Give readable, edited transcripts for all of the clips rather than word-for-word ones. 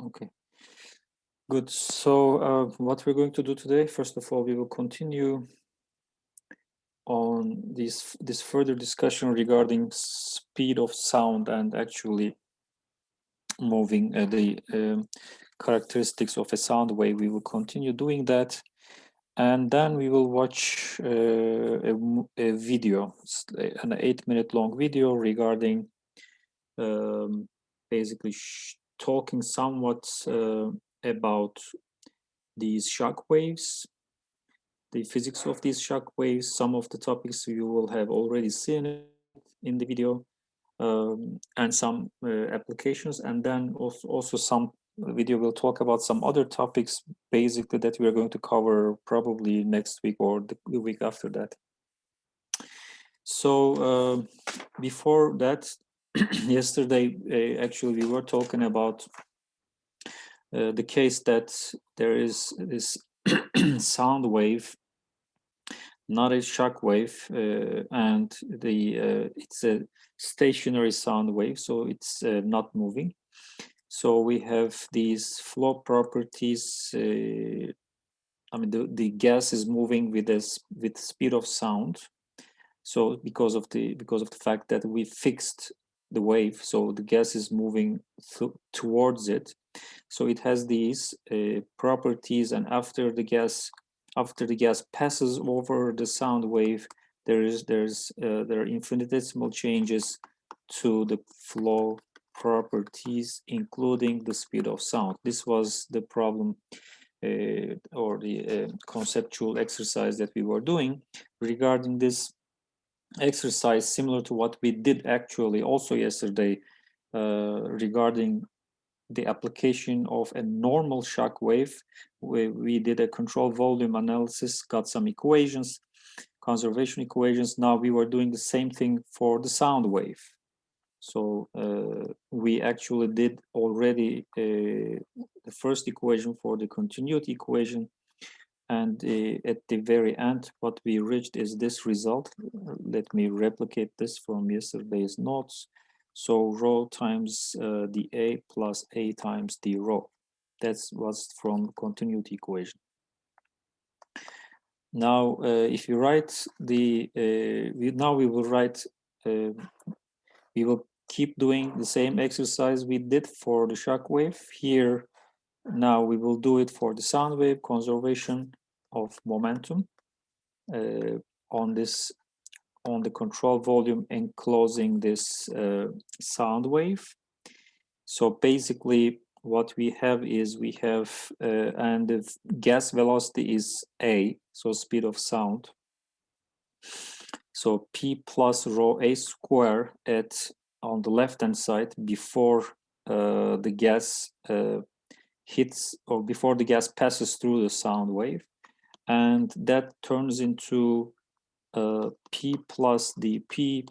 Okay, good. So what we're going to do today, first of all, we will continue on this further discussion regarding speed of sound and actually moving the characteristics of a sound wave. We will continue doing that, and then we will watch a video, an 8-minute long video regarding basically talking somewhat about these shock waves, the physics of these shock waves. Some of the topics you will have already seen in the video, and some applications, and then also some video will talk about some other topics basically that we are going to cover probably next week or the week after that. So before that, yesterday actually we were talking about the case that there is this sound wave, not a shock wave, and it's a stationary sound wave, so it's not moving. So we have these flow properties. I mean, the gas is moving with speed of sound. So because of the fact that we fixed the wave, so the gas is moving towards it. So it has these properties, and after the gas passes over the sound wave, there are infinitesimal changes to the flow properties, including the speed of sound. This was the problem or the conceptual exercise that we were doing. Regarding this exercise, similar to what we did actually also yesterday regarding the application of a normal shock wave, we did a control volume analysis, got some equations, conservation equations. Now we were doing the same thing for the sound wave. So we actually did already the first equation for the continuity equation, and at the very end what we reached is this result. Let me replicate this from yesterday's notes. So rho times dA plus A times d rho. That was from continuity equation. Now if you write the we will write we will keep doing the same exercise we did for the shock wave here. Now we will do it for the sound wave, conservation of momentum on the control volume enclosing this sound wave. So basically what we have is and the gas velocity is a, so speed of sound. So p plus rho a square on the left hand side before the gas hits, or before the gas passes through the sound wave, and that turns into p plus dp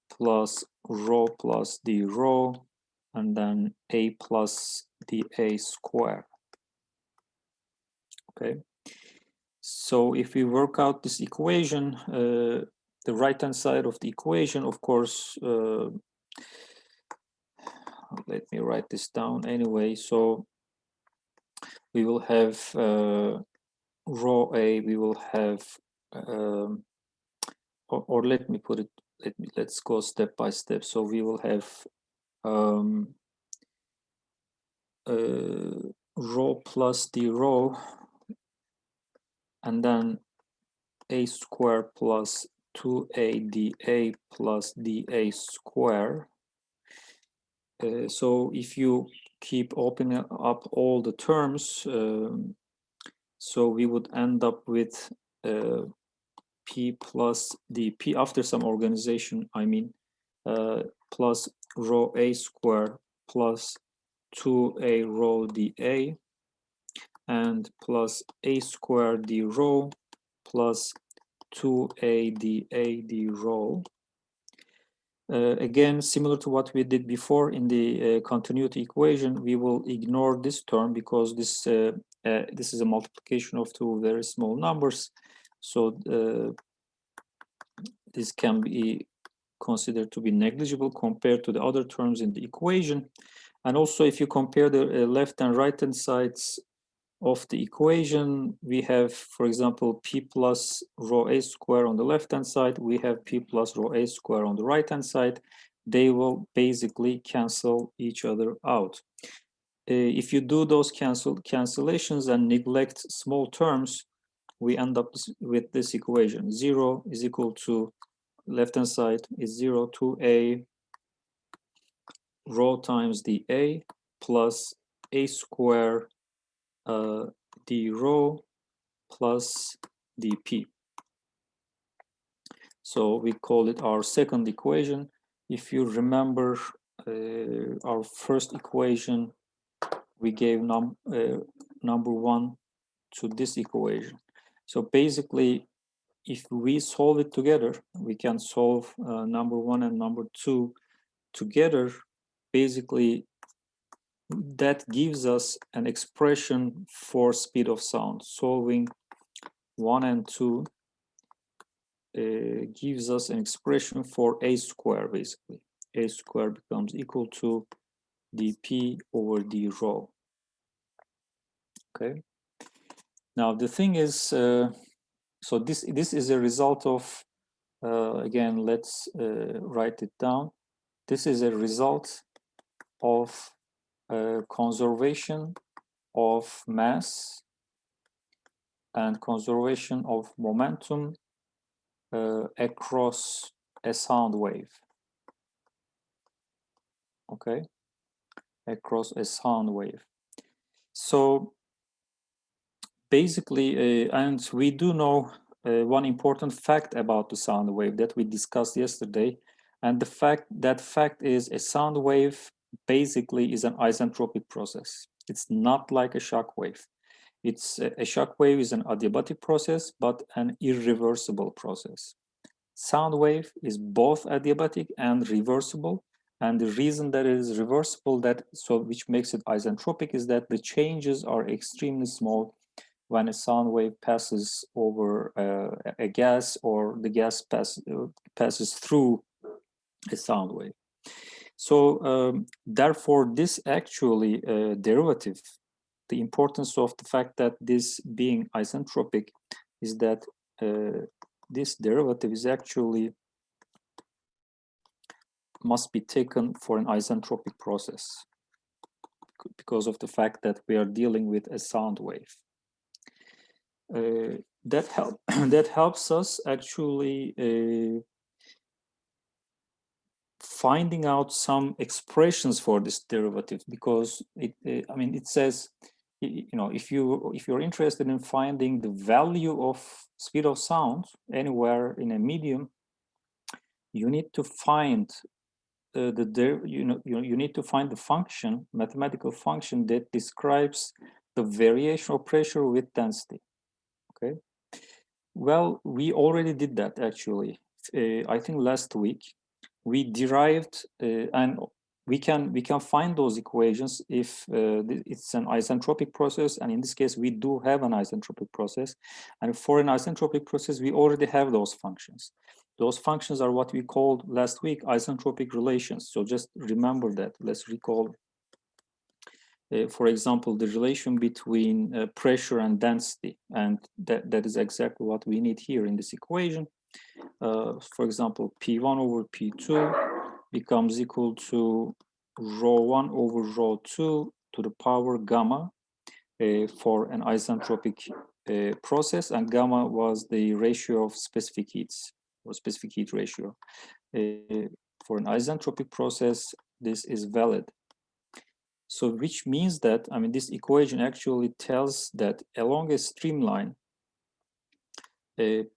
plus rho plus d rho, and then a plus dA square. Okay, so if we work out this equation, the right hand side of the equation, of course, let me write this down anyway. So we will have rho a, we will have or let me put it, let's go step by step. So we will have rho plus d rho, and then a square plus 2a dA plus dA square. So if you keep opening up all the terms, so we would end up with p plus dp after some organization, I mean, plus rho a square plus 2a rho dA, and plus a square d rho plus 2a dA d rho. Again, similar to what we did before in the continuity equation, we will ignore this term because this is a multiplication of two very small numbers. So this can be considered to be negligible compared to the other terms in the equation. And also, if you compare the left and right hand sides of the equation, we have, for example, p plus rho a square on the left hand side, we have p plus rho a square on the right hand side. They will basically cancel each other out. If you do those cancellations and neglect small terms, we end up with this equation. 0 is equal to, left hand side is 0 to a rho times dA plus a square d rho plus dp. So we call it our second equation. If you remember our first equation, we gave number 1 to this equation. So basically, if we solve it together, we can solve number 1 and number 2 together. Basically, that gives us an expression for speed of sound. Solving 1 and 2 gives us an expression for a square, basically. A square becomes equal to dp over d rho. Okay. Now the thing is, so this is a result of, again, let's write it down. This is a result of conservation of mass and conservation of momentum across a sound wave. Okay, across a sound wave. So basically, and we do know one important fact about the sound wave that we discussed yesterday, and that fact is a sound wave basically is an isentropic process. It's not like a shock wave. It's a shock wave is an adiabatic process, but an irreversible process. Sound wave is both adiabatic and reversible, and the reason that it is reversible, which makes it isentropic, is that the changes are extremely small when a sound wave passes over a gas, or the gas passes through a sound wave. So therefore, this actually derivative, the importance of the fact that this being isentropic is that this derivative is actually must be taken for an isentropic process because of the fact that we are dealing with a sound wave. That helps us actually finding out some expressions for this derivative, because it says, if you're interested in finding the value of speed of sound anywhere in a medium, you need to find you need to find the function, mathematical function, that describes the variation of pressure with density. Okay. Well, we already did that actually. I think last week we derived and we can find those equations if it's an isentropic process, and in this case we do have an isentropic process, and for an isentropic process we already have those functions. Those functions are what we called last week isentropic relations. So just remember that. Let's recall, for example, the relation between pressure and density, and that is exactly what we need here in this equation. For example, P1 over P2 becomes equal to rho1 over rho2 to the power gamma for an isentropic process, and gamma was the ratio of specific heats, or specific heat ratio. For an isentropic process, this is valid. So which means that, this equation actually tells that along a streamline,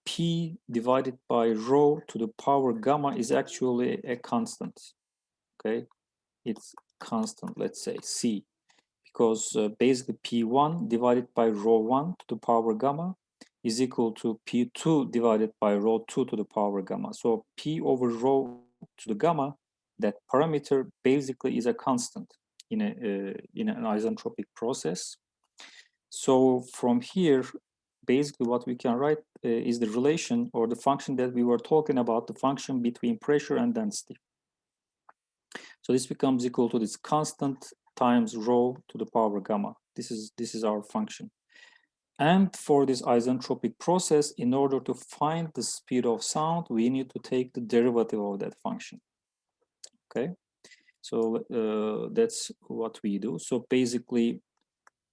P divided by rho to the power gamma is actually a constant. Okay, it's constant, let's say C, because basically P1 divided by rho1 to the power gamma is equal to P2 divided by rho2 to the power gamma. So P over rho to the gamma, that parameter basically is a constant in an isentropic process. So from here, basically what we can write is the relation, or the function that we were talking about, the function between pressure and density. So this becomes equal to this constant times rho to the power gamma. This is our function. And for this isentropic process, in order to find the speed of sound, we need to take the derivative of that function. Okay, so that's what we do. So basically,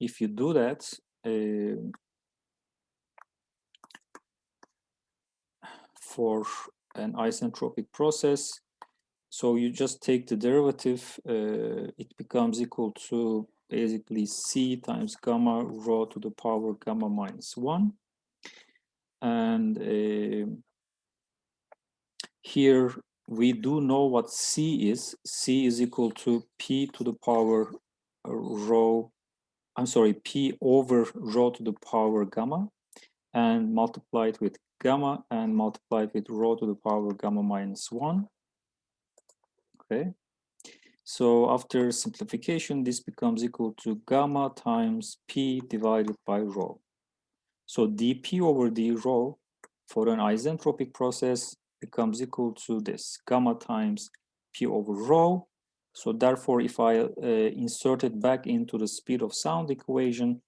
if you do that, for an isentropic process, so you just take the derivative, it becomes equal to basically c times gamma rho to the power gamma minus 1. And here we do know what c is. C is equal to p to the power rho, I'm sorry, p over rho to the power gamma, and multiplied with gamma and multiplied with rho to the power gamma minus 1. Okay, so after simplification, this becomes equal to gamma times p divided by rho. So dp over d rho for an isentropic process becomes equal to this, gamma times p over rho. So therefore, if I insert it back into the speed of sound equation,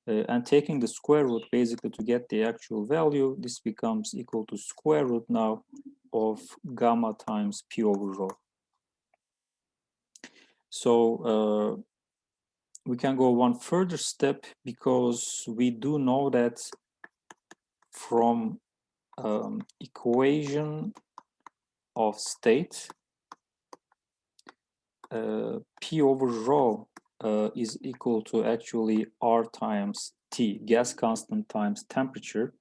and taking the square root basically to get the actual value, this becomes equal to square root now of gamma times p over rho. So we can go one further step, because we do know that from equation of state, P over rho is equal to actually R times T, gas constant times temperature.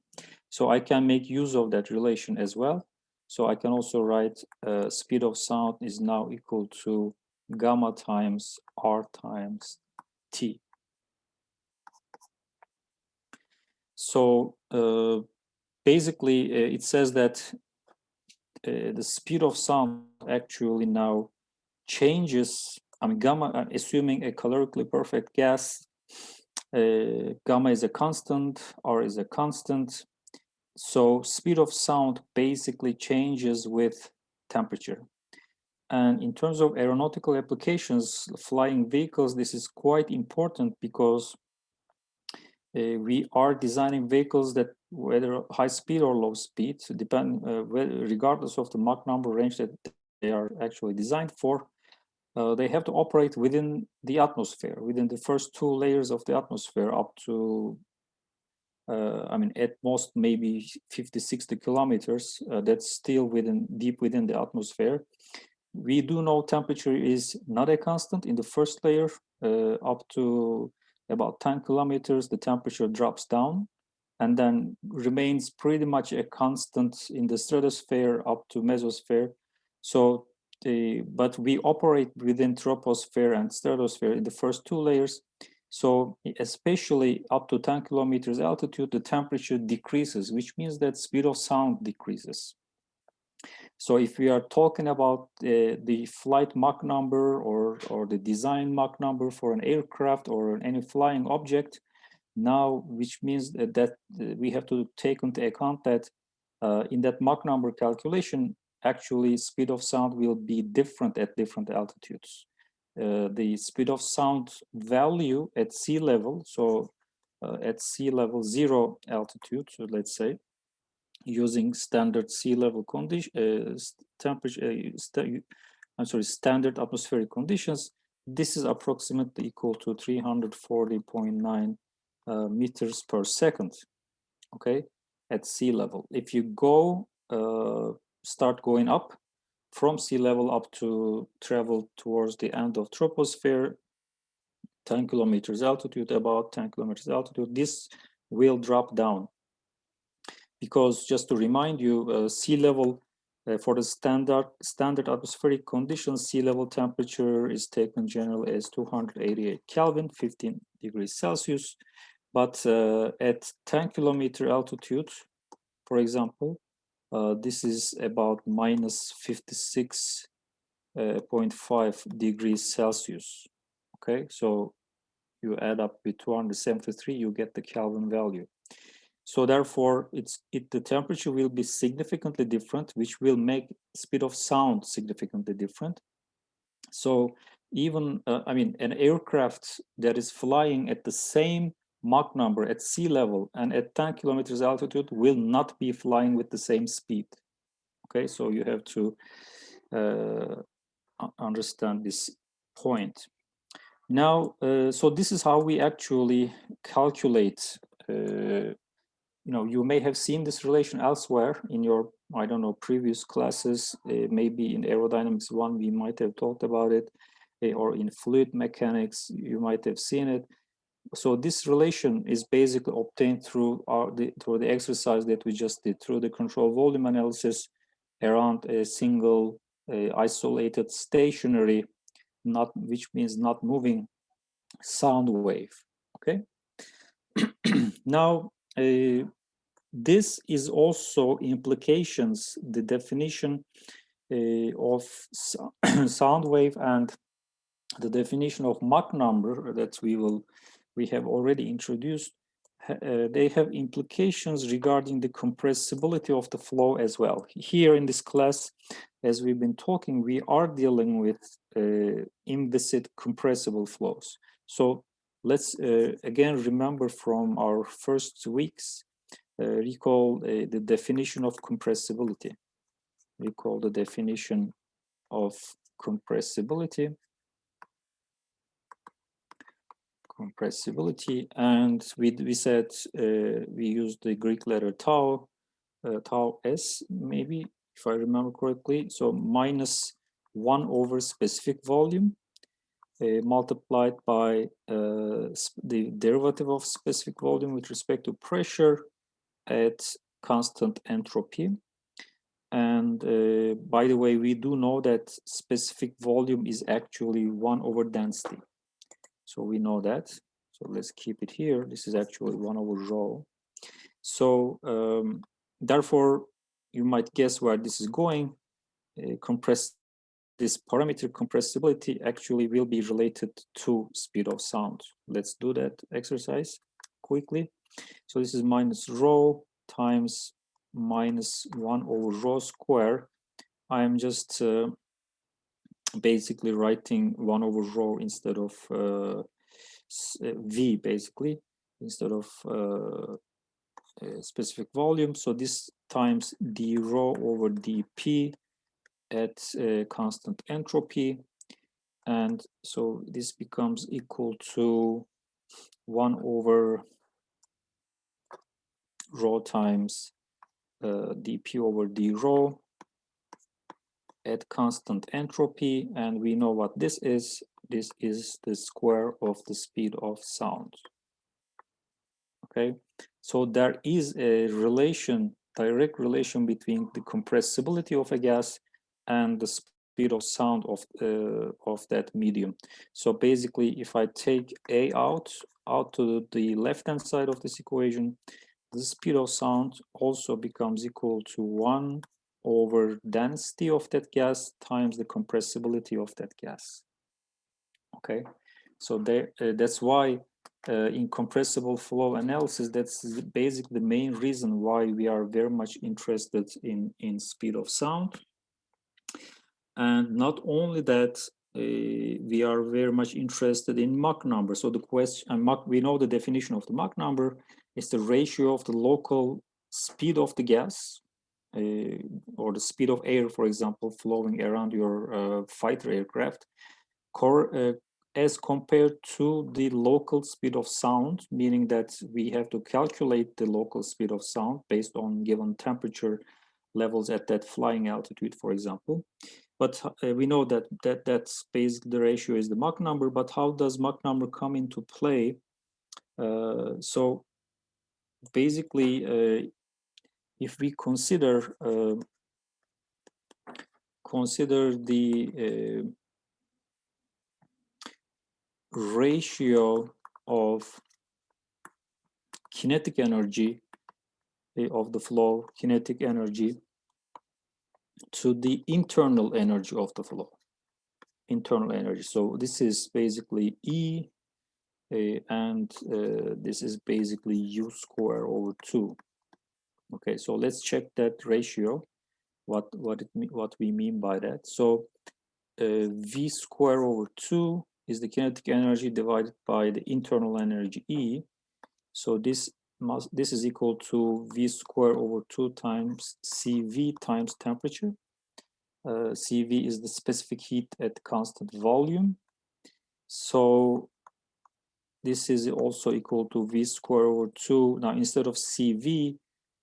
So I can make use of that relation as well. So I can also write speed of sound is now equal to gamma times R times T. So basically, it says that the speed of sound actually now changes. I mean, gamma, assuming a calorically perfect gas, gamma is a constant, R is a constant. So speed of sound basically changes with temperature. And in terms of aeronautical applications, flying vehicles, this is quite important, because we are designing vehicles that, whether high speed or low speed, regardless of the Mach number range that they are actually designed for, they have to operate within the atmosphere, within the first two layers of the atmosphere, up to, I mean, at most maybe 50, 60 kilometers. That's still deep within the atmosphere. We do know temperature is not a constant in the first layer. Up to about 10 kilometers, the temperature drops down and then remains pretty much a constant in the stratosphere up to mesosphere. So but we operate within troposphere and stratosphere in the first two layers. So especially up to 10 kilometers altitude, the temperature decreases, which means that speed of sound decreases. So if we are talking about the flight Mach number, or the design Mach number for an aircraft or any flying object, now, which means that we have to take into account that in that Mach number calculation, actually speed of sound will be different at different altitudes. The speed of sound value at sea level, so at sea level 0 altitude, so let's say, using standard sea level condition, temperature, standard atmospheric conditions, this is approximately equal to 340.9 meters per second, okay, at sea level. If you go, start going up from sea level up to travel towards the end of troposphere, 10 kilometers altitude, about 10 kilometers altitude, this will drop down. Because just to remind you, sea level, for the standard atmospheric conditions, sea level temperature is taken generally as 288 Kelvin, 15 degrees Celsius. But at 10 kilometer altitude, for example, this is about minus 56.5 degrees Celsius. Okay, so you add up with 273, you get the Kelvin value. So therefore, the temperature will be significantly different, which will make speed of sound significantly different. So even, I mean, an aircraft that is flying at the same Mach number at sea level and at 10 kilometers altitude will not be flying with the same speed. Okay, so you have to understand this point. Now, so this is how we actually calculate. You know, you may have seen this relation elsewhere in your, I don't know, previous classes. Maybe in aerodynamics 1, we might have talked about it, or in fluid mechanics, you might have seen it. So this relation is basically obtained through through the exercise that we just did, through the control volume analysis around a single isolated stationary, which means not moving, sound wave. Okay. Now, this is also implications, the definition of sound wave and the definition of Mach number that we have already introduced. They have implications regarding the compressibility of the flow as well. Here in this class, as we've been talking, we are dealing with inviscid compressible flows. So let's again remember from our first weeks, recall the definition of compressibility. Recall the definition of compressibility. And we said we used the Greek letter tau, tau s, maybe, if I remember correctly. So minus 1 over specific volume multiplied by the derivative of specific volume with respect to pressure at constant entropy. And by the way, we do know that specific volume is actually 1 over density. So we know that. So let's keep it here. This is actually 1 over rho. So therefore, you might guess where this is going. This parameter compressibility actually will be related to speed of sound. Let's do that exercise quickly. So this is minus rho times minus 1 over rho square. I'm just basically writing 1 over rho instead of V, basically, instead of specific volume. So this times d rho over dp at constant entropy. And so this becomes equal to 1 over rho times dp over d rho at constant entropy. And we know what this is. This is the square of the speed of sound. Okay, so there is a relation, direct relation between the compressibility of a gas and the speed of sound of that medium. So basically, if I take A out to the left-hand side of this equation, the speed of sound also becomes equal to 1 over density of that gas times the compressibility of that gas. Okay, so that's why in compressible flow analysis, that's basically the main reason why we are very much interested in speed of sound. And not only that, we are very much interested in Mach number. So the question, we know the definition of the Mach number is the ratio of the local speed of the gas or the speed of air, for example, flowing around your fighter aircraft, as compared to the local speed of sound, meaning that we have to calculate the local speed of sound based on given temperature levels at that flying altitude, for example. But we know that that's basically the ratio is the Mach number. But how does Mach number come into play? So basically, if we consider the ratio of kinetic energy of the flow, kinetic energy to the internal energy of the flow, internal energy. So this is basically E, and this is basically U square over 2. Okay, so let's check that ratio, what we mean by that. So V square over 2 is the kinetic energy divided by the internal energy E. So this is equal to V square over 2 times CV times temperature. CV is the specific heat at constant volume. So this is also equal to V square over 2. Now, instead of CV,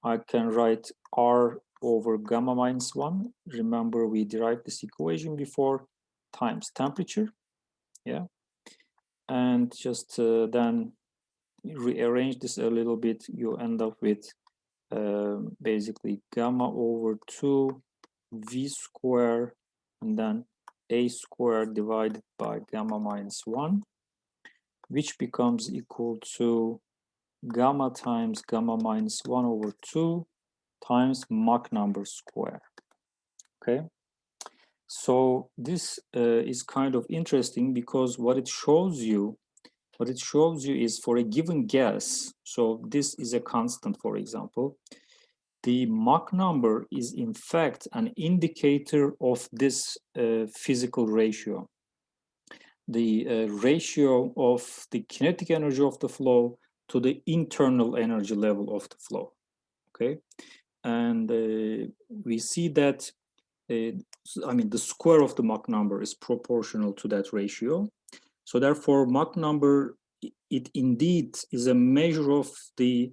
I can write R over gamma minus 1. Remember, we derived this equation before, times temperature. Yeah. And just then rearrange this a little bit, you end up with basically gamma over 2 V square and then A square divided by gamma minus 1, which becomes equal to gamma times gamma minus 1 over 2 times Mach number square. Okay, so this is kind of interesting because what it shows you is for a given gas, so this is a constant, for example, the Mach number is in fact an indicator of this physical ratio. The ratio of the kinetic energy of the flow to the internal energy level of the flow, okay? And we see that, I mean, the square of the Mach number is proportional to that ratio. So therefore, Mach number, it indeed is a measure of the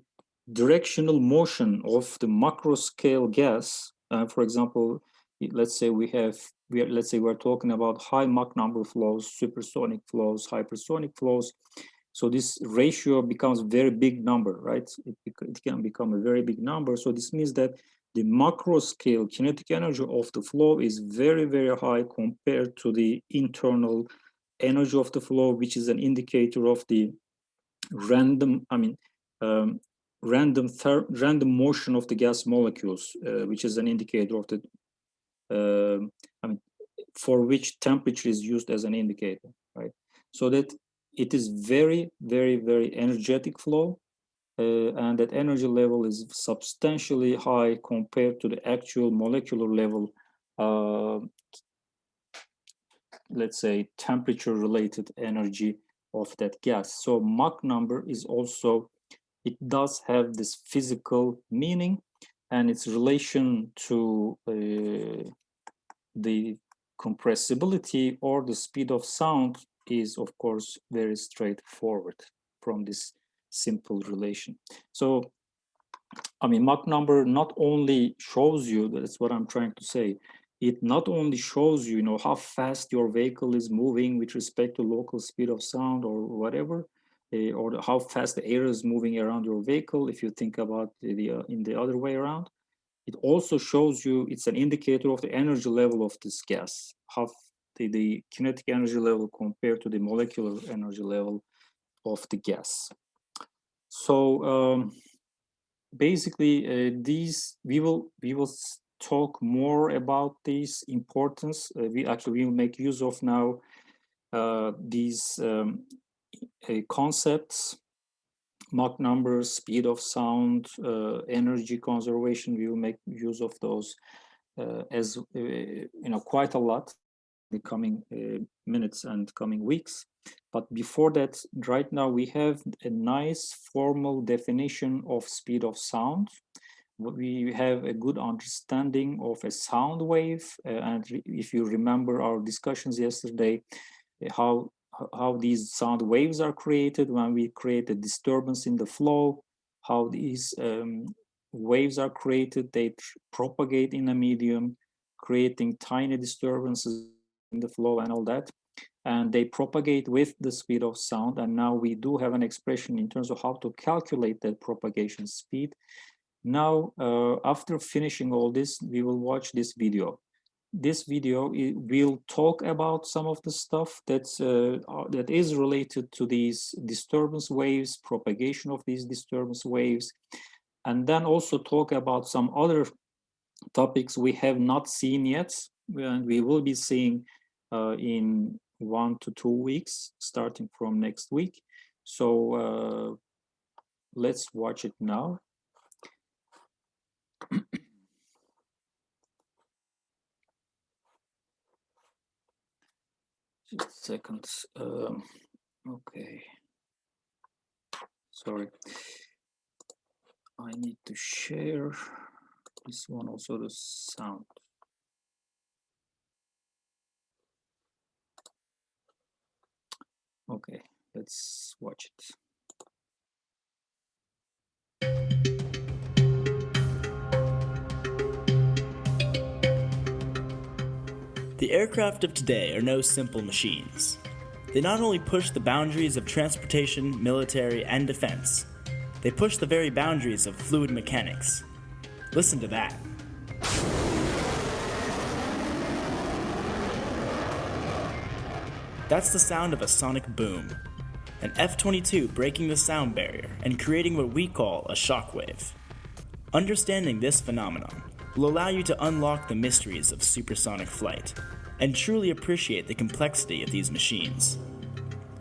directional motion of the macro scale gas. For example, let's say we're talking about high Mach number flows, supersonic flows, hypersonic flows. So this ratio becomes a very big number, right? It can become a very big number. So this means that the macro scale kinetic energy of the flow is very, very high compared to the internal energy of the flow, which is an indicator of the random, random motion of the gas molecules, which is an indicator of the, for which temperature is used as an indicator, right? So that it is very, very, very energetic flow, and that energy level is substantially high compared to the actual molecular level, let's say temperature related energy of that gas. So Mach number is also, it does have this physical meaning, and its relation to the compressibility or the speed of sound is of course very straightforward from this simple relation. So I mean, Mach number not only shows you, that's what I'm trying to say, it not only shows you, how fast your vehicle is moving with respect to local speed of sound or whatever, or how fast the air is moving around your vehicle, if you think about in the other way around. It also shows you, it's an indicator of the energy level of this gas, how the kinetic energy level compared to the molecular energy level of the gas. So basically, these we will talk more about these importance. We will make use of now these concepts: Mach numbers, speed of sound, energy conservation. We will make use of those as quite a lot in the coming minutes and coming weeks. But before that, right now we have a nice formal definition of speed of sound. We have a good understanding of a sound wave, and if you remember our discussions yesterday, how these sound waves are created when we create a disturbance in the flow, how these waves are created, they propagate in a medium, creating tiny disturbances in the flow and all that. And they propagate with the speed of sound. And now we do have an expression in terms of how to calculate that propagation speed. Now, after finishing all this, we will watch this video. This video will talk about some of the stuff that is related to these disturbance waves, propagation of these disturbance waves, and then also talk about some other topics we have not seen yet, and we will be seeing in 1 to 2 weeks, starting from next week. So let's watch it now. Just a second. Okay. Sorry. I need to share this one, also the sound. Okay, let's watch it. The aircraft of today are no simple machines. They not only push the boundaries of transportation, military, and defense, they push the very boundaries of fluid mechanics. Listen to that. That's the sound of a sonic boom, an F-22 breaking the sound barrier and creating what we call a shockwave. Understanding this phenomenon will allow you to unlock the mysteries of supersonic flight and truly appreciate the complexity of these machines.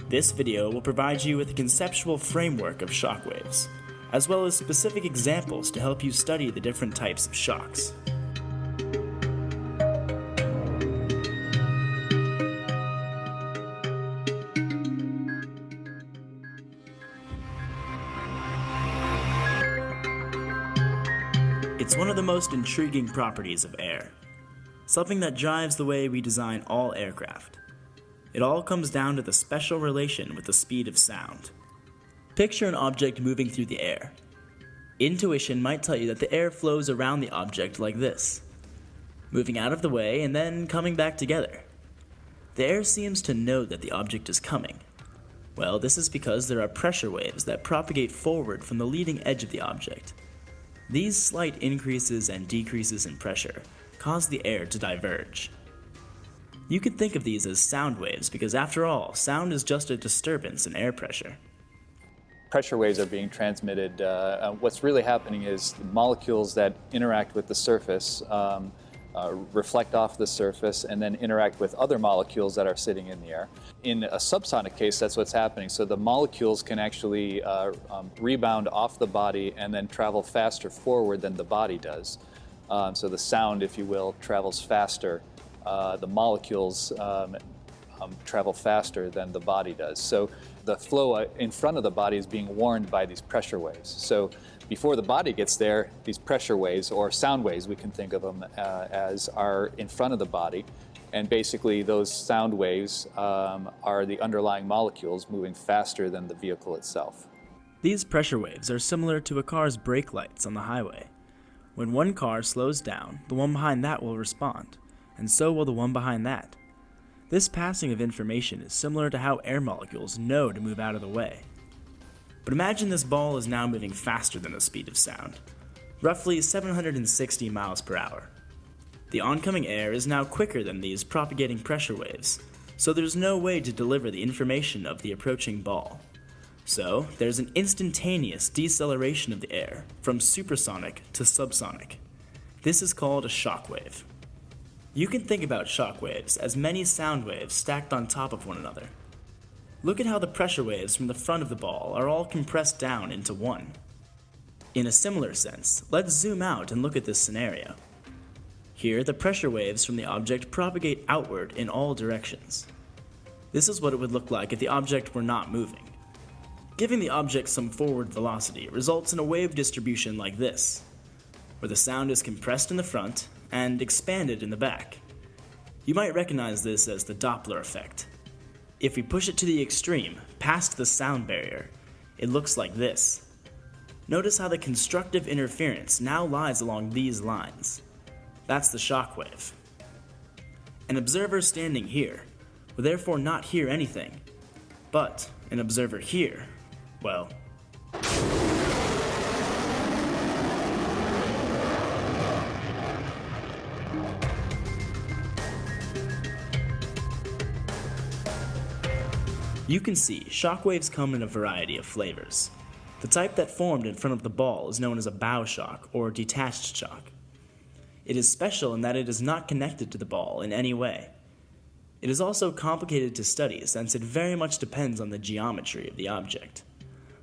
This video will provide you with a conceptual framework of shockwaves, as well as specific examples to help you study the different types of shocks. It's one of the most intriguing properties of air, something that drives the way we design all aircraft. It all comes down to the special relation with the speed of sound. Picture an object moving through the air. Intuition might tell you that the air flows around the object like this, moving out of the way and then coming back together. The air seems to know that the object is coming. Well, this is because there are pressure waves that propagate forward from the leading edge of the object. These slight increases and decreases in pressure cause the air to diverge. You could think of these as sound waves because, after all, sound is just a disturbance in air pressure. Pressure waves are being transmitted. What's really happening is the molecules that interact with the surface reflect off the surface and then interact with other molecules that are sitting in the air. In a subsonic case, that's what's happening. So the molecules can actually rebound off the body and then travel faster forward than the body does. So the sound, if you will, travels faster. The molecules travel faster than the body does. So the flow in front of the body is being warned by these pressure waves. So before the body gets there, these pressure waves, or sound waves, we can think of them as, are in front of the body. And basically those sound waves are the underlying molecules moving faster than the vehicle itself. These pressure waves are similar to a car's brake lights on the highway. When one car slows down, the one behind that will respond, and so will the one behind that. This passing of information is similar to how air molecules know to move out of the way. But imagine this ball is now moving faster than the speed of sound, roughly 760 miles per hour. The oncoming air is now quicker than these propagating pressure waves, so there's no way to deliver the information of the approaching ball. So there's an instantaneous deceleration of the air from supersonic to subsonic. This is called a shock wave. You can think about shock waves as many sound waves stacked on top of one another. Look at how the pressure waves from the front of the ball are all compressed down into one. In a similar sense, let's zoom out and look at this scenario. Here, the pressure waves from the object propagate outward in all directions. This is what it would look like if the object were not moving. Giving the object some forward velocity results in a wave distribution like this, where the sound is compressed in the front and expanded in the back. You might recognize this as the Doppler effect. If we push it to the extreme, past the sound barrier, it looks like this. Notice how the constructive interference now lies along these lines. That's the shock wave. An observer standing here will therefore not hear anything, but an observer here, well, you can see shockwaves come in a variety of flavors. The type that formed in front of the ball is known as a bow shock or detached shock. It is special in that it is not connected to the ball in any way. It is also complicated to study since it very much depends on the geometry of the object.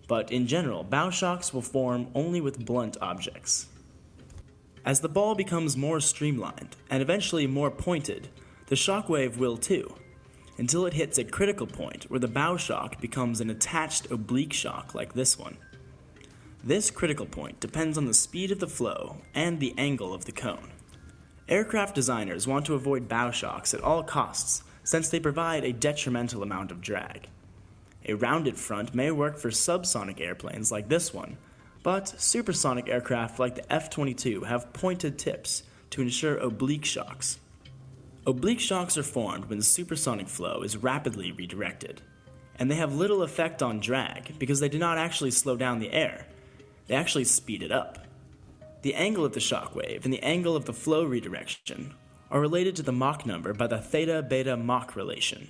But in general, bow shocks will form only with blunt objects. As the ball becomes more streamlined and eventually more pointed, the shockwave will too. until it hits a critical point where the bow shock becomes an attached oblique shock like this one. This critical point depends on the speed of the flow and the angle of the cone. Aircraft designers want to avoid bow shocks at all costs since they provide a detrimental amount of drag. A rounded front may work for subsonic airplanes like this one, but supersonic aircraft like the F-22 have pointed tips to ensure oblique shocks. Oblique shocks are formed when the supersonic flow is rapidly redirected, and they have little effect on drag because they do not actually slow down the air, they actually speed it up. The angle of the shock wave and the angle of the flow redirection are related to the Mach number by the theta-beta Mach relation.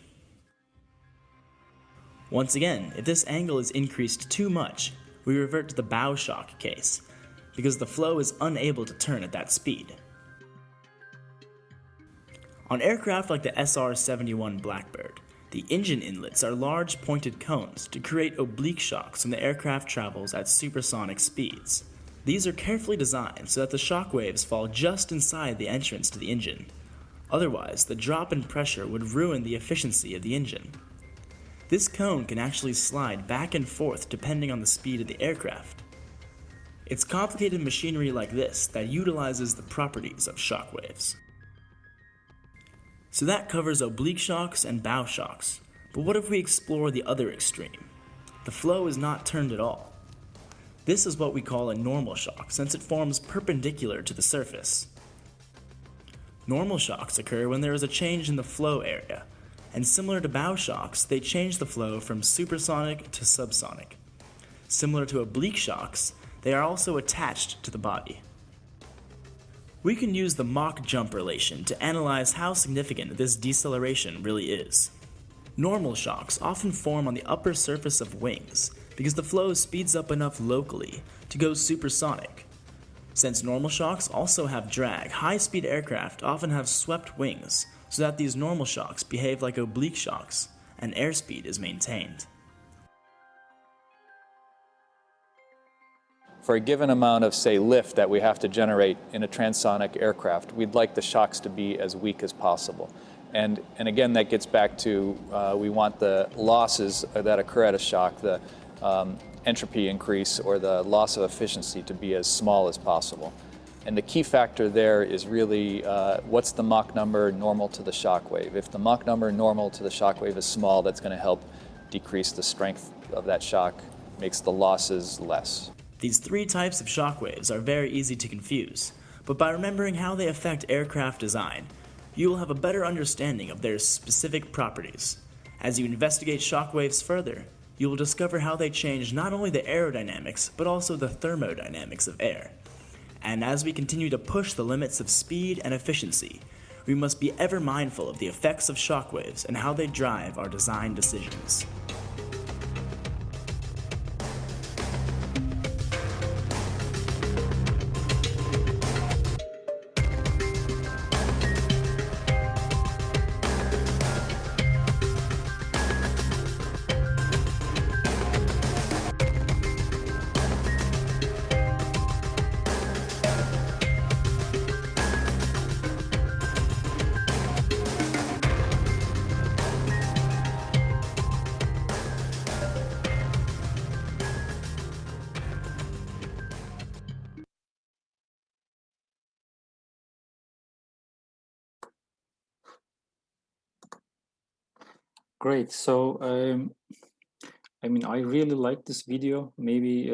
Once again, if this angle is increased too much, we revert to the bow shock case, because the flow is unable to turn at that speed. On aircraft like the SR-71 Blackbird, the engine inlets are large pointed cones to create oblique shocks when the aircraft travels at supersonic speeds. These are carefully designed so that the shock waves fall just inside the entrance to the engine. Otherwise, the drop in pressure would ruin the efficiency of the engine. This cone can actually slide back and forth depending on the speed of the aircraft. It's complicated machinery like this that utilizes the properties of shock waves. So that covers oblique shocks and bow shocks, but what if we explore the other extreme? The flow is not turned at all. This is what we call a normal shock since it forms perpendicular to the surface. Normal shocks occur when there is a change in the flow area, and similar to bow shocks, they change the flow from supersonic to subsonic. Similar to oblique shocks, they are also attached to the body. We can use the Mach jump relation to analyze how significant this deceleration really is. Normal shocks often form on the upper surface of wings because the flow speeds up enough locally to go supersonic. Since normal shocks also have drag, high-speed aircraft often have swept wings so that these normal shocks behave like oblique shocks and airspeed is maintained. For a given amount of, say, lift that we have to generate in a transonic aircraft, we'd like the shocks to be as weak as possible. And again, that gets back to we want the losses that occur at a shock, the entropy increase or the loss of efficiency to be as small as possible. And the key factor there is really what's the Mach number normal to the shock wave. If the Mach number normal to the shock wave is small, that's going to help decrease the strength of that shock, makes the losses less. These three types of shock waves are very easy to confuse, but by remembering how they affect aircraft design, you will have a better understanding of their specific properties. As you investigate shock waves further, you will discover how they change not only the aerodynamics, but also the thermodynamics of air. And as we continue to push the limits of speed and efficiency, we must be ever mindful of the effects of shock waves and how they drive our design decisions. Great. So, I really like this video. Maybe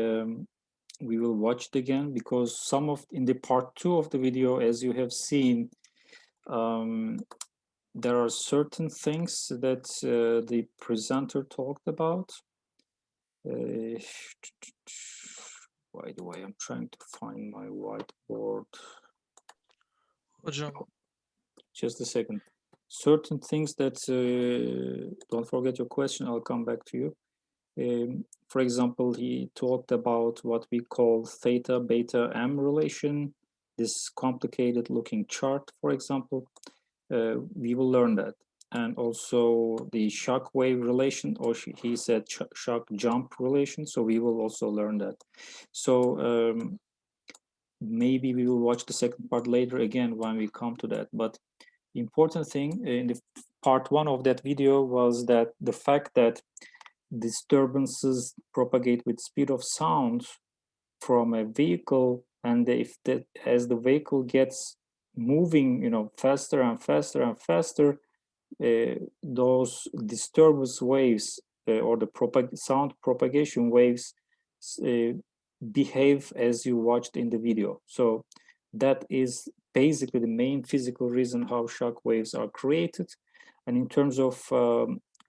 we will watch it again because some of in the part 2 of the video, as you have seen, there are certain things that the presenter talked about. By the way, I'm trying to find my whiteboard. Hocam, Just a second. Certain things that, don't forget your question, I'll come back to you. For example, he talked about what we call theta beta M relation, this complicated looking chart, for example. We will learn that. And also the shock wave relation, or he said shock jump relation, so we will also learn that. So maybe we will watch the second part later again when we come to that. But the important thing in the part one of that video was that the fact that disturbances propagate with speed of sound from a vehicle, and if that as the vehicle gets moving, faster and faster and faster, those disturbance waves or the sound propagation waves behave as you watched in the video. So that is basically the main physical reason how shock waves are created. And in terms of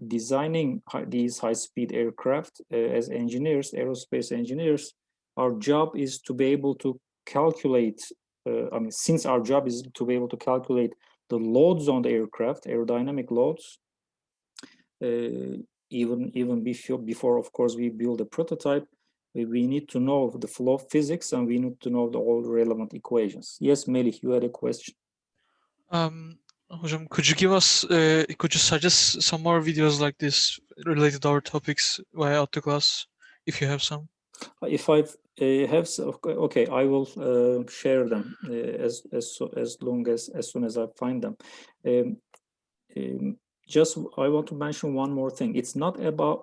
designing these high-speed aircraft, as engineers, aerospace engineers, our job is to be able to calculate, since our job is to be able to calculate the loads on the aircraft, aerodynamic loads, even before, of course, we build a prototype, we need to know the flow of physics, and we need to know all relevant equations. Yes, Melih, you had a question. Hocam, could you suggest some more videos like this related to our topics via AutoClass, if you have some? If I have, okay, I will share them as soon as I find them. Just I want to mention one more thing. It's not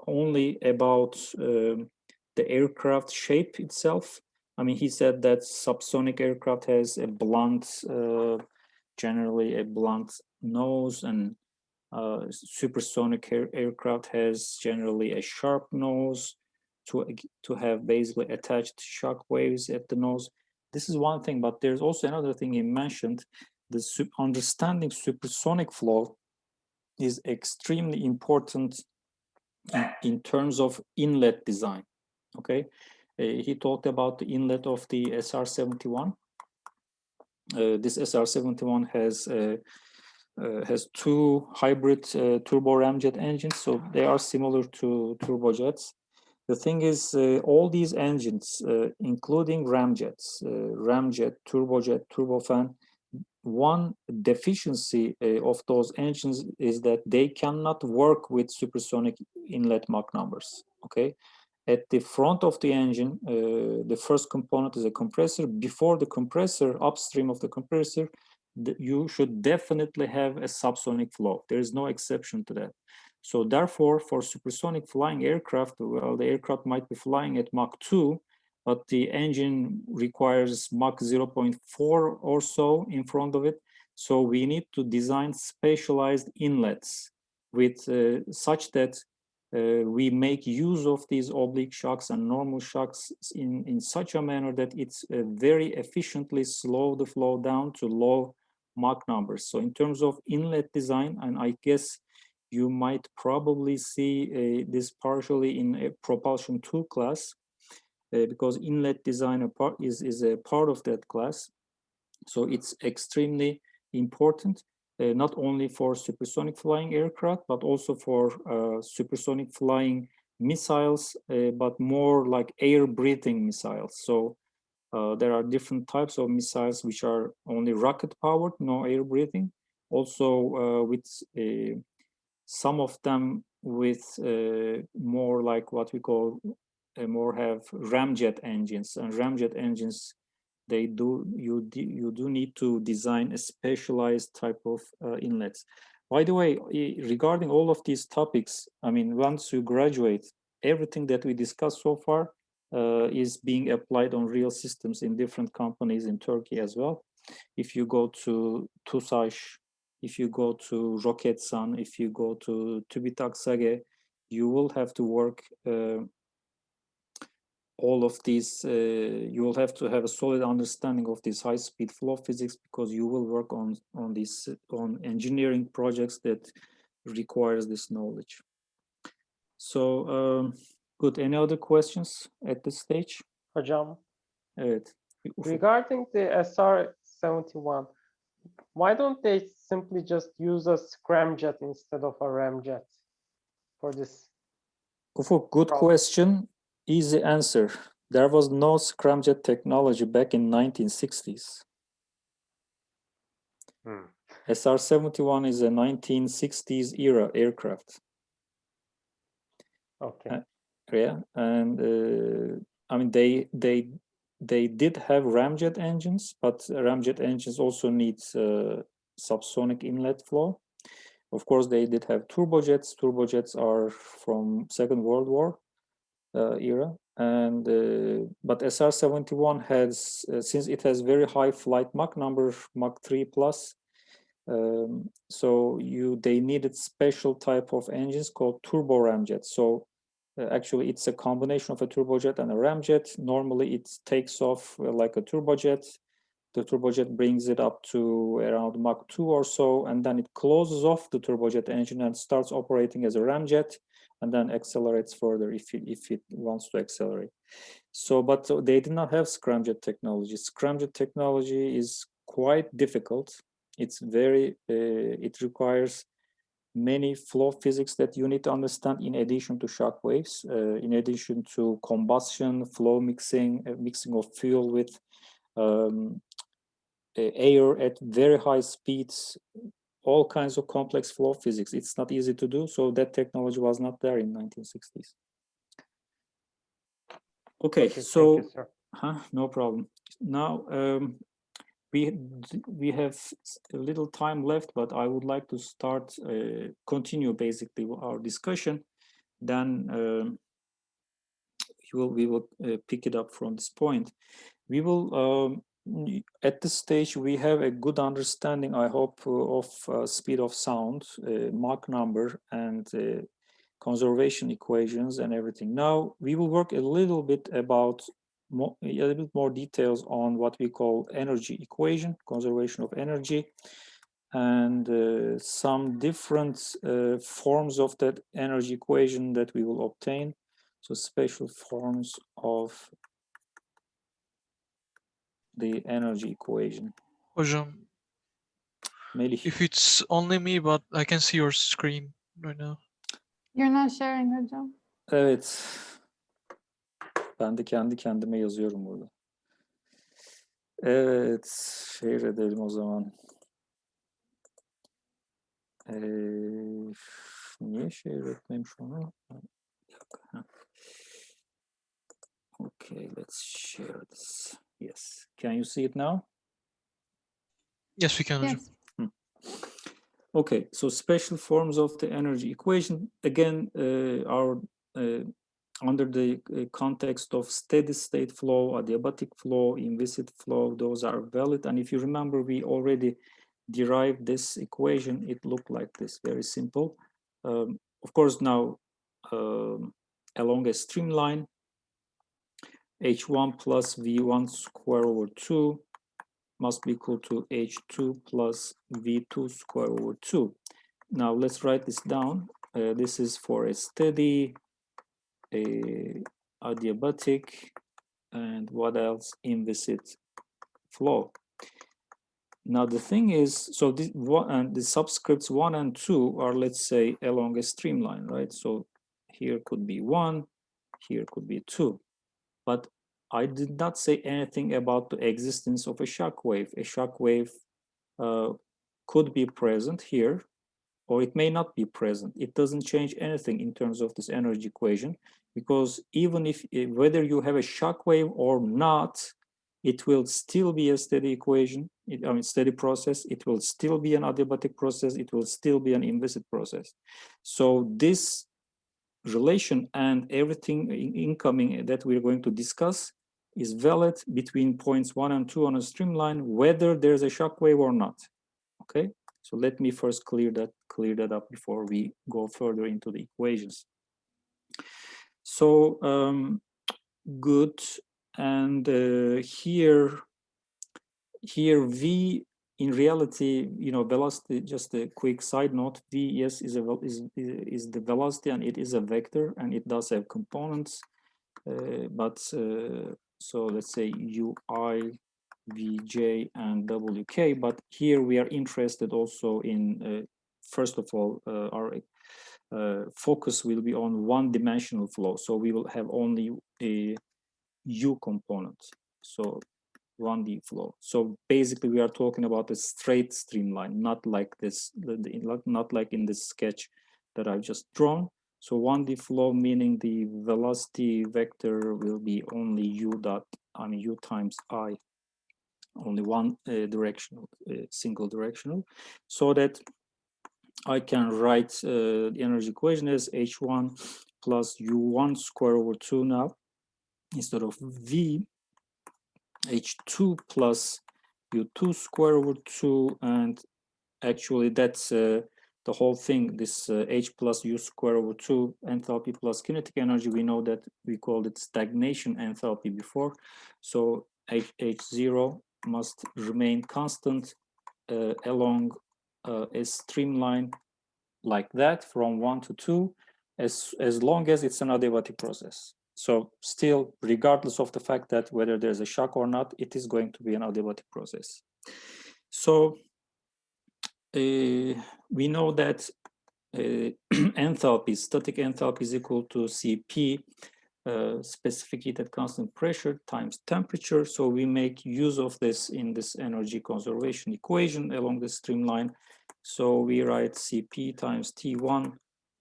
only about the aircraft shape itself. I mean, he said that subsonic aircraft has a blunt, generally a blunt nose, and supersonic aircraft has generally a sharp nose to have basically attached shock waves at the nose. This is one thing, but there's also another thing he mentioned. The understanding supersonic flow is extremely important in terms of inlet design. Okay, he talked about the inlet of the SR-71. This SR-71 has two hybrid turbo ramjet engines, so they are similar to turbojets. The thing is, all these engines, including ramjets, ramjet, turbojet, turbofan, one deficiency of those engines is that they cannot work with supersonic inlet Mach numbers. Okay, at the front of the engine, the first component is a compressor. Before the compressor, upstream of the compressor, you should definitely have a subsonic flow. There is no exception to that. So therefore, for supersonic flying aircraft, well, the aircraft might be flying at Mach 2, but the engine requires Mach 0.4 or so in front of it. So we need to design specialized inlets with such that we make use of these oblique shocks and normal shocks in such a manner that it's very efficiently slow the flow down to low Mach numbers. So in terms of inlet design, and I guess you might probably see this partially in a propulsion 2 class, because inlet design is a part of that class. So it's extremely important, not only for supersonic flying aircraft, but also for supersonic flying missiles, but more like air-breathing missiles. So there are different types of missiles which are only rocket-powered, no air-breathing. Also with some of them with more like what we call more have ramjet engines, and ramjet engines, you do need to design a specialized type of inlets. By the way, regarding all of these topics, I mean, once you graduate, everything that we discussed so far is being applied on real systems in different companies in Turkey as well. If you go to TUSAŞ, if you go to Roketsan, if you go to TÜBİTAK SAGE, you will have to work all of these, you will have to have a solid understanding of this high-speed flow physics, because you will work on engineering projects that requires this knowledge. So good. Any other questions at this stage? Hocam, Evet. regarding the SR-71, why don't they simply just use a scramjet instead of a ramjet for this? Ufuk, good question. Easy answer. There was no scramjet technology back in 1960s. SR-71 is a 1960s era aircraft. Okay. Yeah, and I mean they did have ramjet engines, but ramjet engines also need subsonic inlet flow. Of course, they did have turbojets. Turbojets are from Second World War era, and but SR-71 has, since it has very high flight Mach number, Mach 3 plus, so they needed special type of engines called turbo ramjets. So actually, it's a combination of a turbojet and a ramjet. Normally, it takes off like a turbojet. The turbojet brings it up to around Mach 2 or so, and then it closes off the turbojet engine and starts operating as a ramjet, and then accelerates further if it wants to accelerate. So, but they did not have scramjet technology. Scramjet technology is quite difficult. It's very, it requires many flow physics that you need to understand in addition to shock waves, in addition to combustion, flow mixing, mixing of fuel with air at very high speeds, all kinds of complex flow physics. It's not easy to do, so that technology was not there in 1960s. Okay, so thank you, sir. No problem. Now we have a little time left, but I would like to start continue basically our discussion. Then we will pick it up from this point. We will at this stage we have a good understanding, I hope, of speed of sound, Mach number, and conservation equations and everything. Now we will work a little bit about a little bit more details on what we call energy equation, conservation of energy, and some different forms of that energy equation that we will obtain. So special forms of the energy equation. Hocam, Melih. if it's only me, but I can see your screen right now. You're not sharing, hocam. Evet. Ben de kendi kendime yazıyorum burada. Evet. Share edelim o zaman. Niye share etmemiş onu? Okay, let's share this. Yes. Can you see it now? Yes, we can, hocam. Yes. Okay, so special forms of the energy equation, again, are under the context of steady state flow, adiabatic flow, inviscid flow, those are valid. And if you remember, we already derived this equation. It looked like this, very simple. Of course, now along a streamline, H1 plus V1 square over 2 must be equal to H2 plus V2 square over 2. Now let's write this down. This is for a steady, adiabatic, and what else? Inviscid flow. Now the thing is, so this one and the subscripts 1 and 2 are, let's say, along a streamline, right? So here could be 1, here could be 2. But I did not say anything about the existence of a shock wave. A shock wave could be present here, or it may not be present. It doesn't change anything in terms of this energy equation, because even if whether you have a shock wave or not, it will still be a steady equation. I mean, steady process. It will still be an adiabatic process. It will still be an inviscid process. So this relation and everything incoming that we're going to discuss is valid between points 1 and 2 on a streamline, whether there's a shock wave or not. Okay, so let me first clear that up before we go further into the equations. So good, and here V, in reality, you know, velocity, just a quick side note, V, yes, is the velocity, and it is a vector, and it does have components, but so let's say Ui, Vj, and Wk, but here we are interested also in, first of all, our focus will be on one-dimensional flow, so we will have only a U component, so 1D flow. So basically we are talking about a straight streamline, not like this, not like in this sketch that I've just drawn. So 1D flow, meaning the velocity vector will be only U times I, only one directional, single directional, so that I can write the energy equation as H1 plus U1 square over 2 now, instead of V, H2 plus U2 square over 2, and actually that's the whole thing, this H plus U square over 2 enthalpy plus kinetic energy. We know that we called it stagnation enthalpy before. So H0 must remain constant along a streamline like that from 1 to 2 as long as it's an adiabatic process. So still, regardless of the fact that whether there's a shock or not, it is going to be an adiabatic process. So we know that enthalpy, static enthalpy is equal to Cp, specific heat at constant pressure times temperature. So we make use of this in this energy conservation equation along the streamline. So we write Cp times T1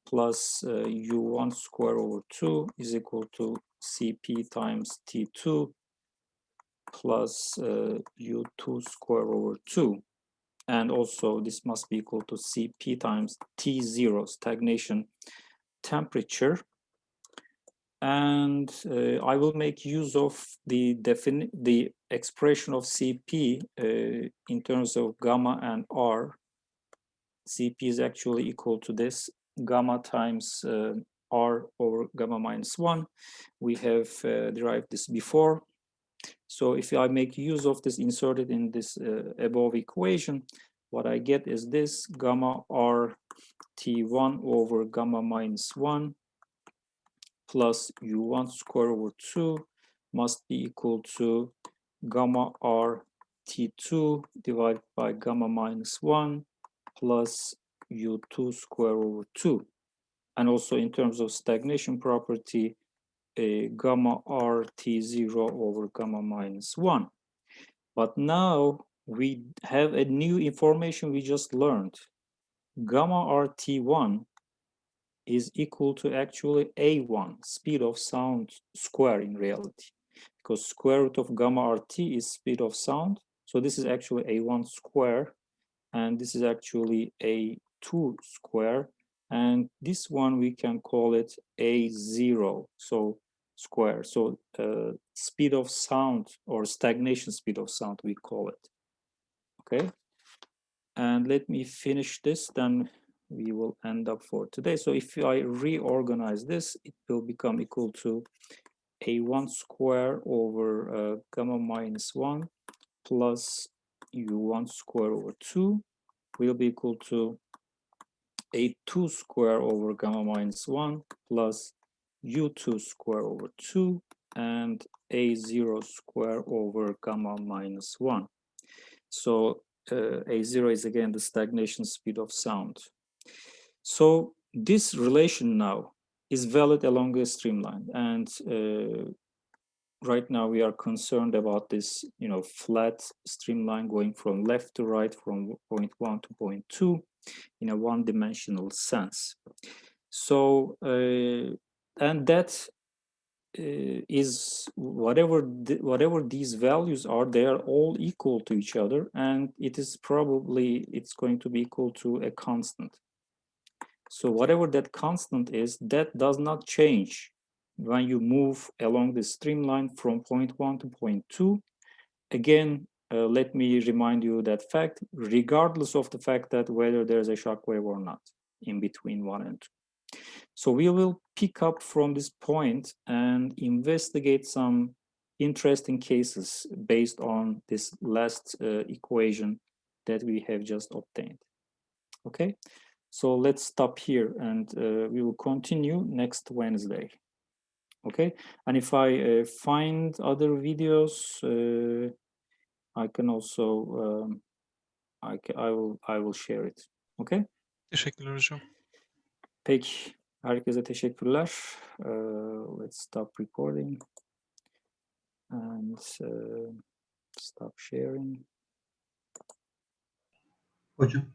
plus U1 square over 2 is equal to Cp times T2 plus U2 square over 2. And also this must be equal to Cp times T0, stagnation temperature. And I will make use of the expression of Cp in terms of gamma and R. Cp is actually equal to this, gamma times R over gamma minus 1. We have derived this before. So if I make use of this inserted in this above equation, what I get is this gamma R T1 over gamma minus 1 plus U1 square over 2 must be equal to gamma R T2 divided by gamma minus 1 plus U2 square over 2. And also in terms of stagnation property, gamma R T0 over gamma minus 1. But now we have a new information we just learned. Gamma RT1 is equal to actually A1, speed of sound square in reality, because square root of gamma RT is speed of sound. So this is actually A1 square, and this is actually A2 square. And this one we can call it A0, so square. So speed of sound or stagnation speed of sound, we call it. Okay. And let me finish this, then we will end up for today. So if I reorganize this, it will become equal to A1 square over gamma minus 1 plus U1 square over 2 will be equal to A2 square over gamma minus 1 plus U2 square over 2 and A0 square over gamma minus 1. So A0 is again the stagnation speed of sound. So this relation now is valid along a streamline, and right now we are concerned about this, flat streamline going from left to right, from point 1 to point 2 in a one-dimensional sense. So and that is whatever these values are, they are all equal to each other, and it's going to be equal to a constant. So whatever that constant is, that does not change when you move along the streamline from point 1 to point 2. Again, let me remind you that fact, regardless of the fact that whether there's a shock wave or not in between 1 and 2. So we will pick up from this point and investigate some interesting cases based on this last equation that we have just obtained. Okay, so let's stop here, and we will continue next Wednesday. Okay, and if I find other videos, I can also I will share it. Okay. Teşekkürler hocam. Peki, herkese teşekkürler. Let's stop recording and stop sharing. Hocam.